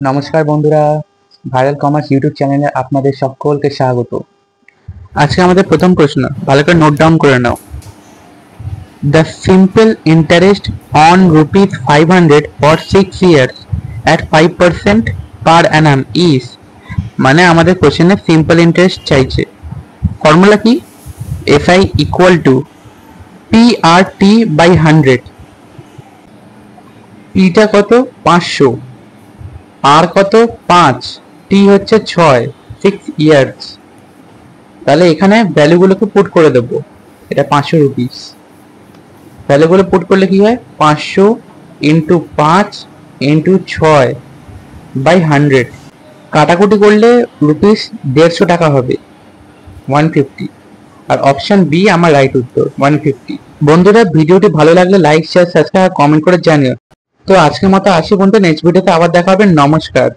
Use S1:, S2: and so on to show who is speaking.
S1: নমস্কার বন্ধুরা, viral commerce YouTube চ্যানেলে আপনাদের সকলকে স্বাগত। আজকে আমাদের প্রথম প্রশ্ন, ভালো করে নোট ডাউন করে নাও। The simple interest on ₹500 for 6 years at 5% per annum is, মানে আমাদের কোশ্চেনে সিম্পল ইন্টারেস্ট চাইছে। ফর্মুলা কি? SI equal to PRT by 100। পিটা কত? 500, আর কত? 5, টি হচ্ছে 6, 6 ইয়ার্স। তাহলে এখানে ভ্যালুগুলোকে পুট করে দেবো। এটা 500 রুপিস। ভ্যালুগুলো পুট করলে কি হয়? 500 ইন্টু 5 ইন্টু 6 বাই 100। কাটাকুটি করলে রুপিস 150 টাকা হবে, 150। আর অপশন বি আমার রাইট উত্তর, 150। বন্ধুরা, ভিডিওটি ভালো লাগলে লাইক, শেয়ার, সাবস্ক্রাইব আর কমেন্ট করে জানিও। তো আজকের মতো আসি বন্ধু, নেক্সট ভিডিওতে আবার দেখা হবে। নমস্কার।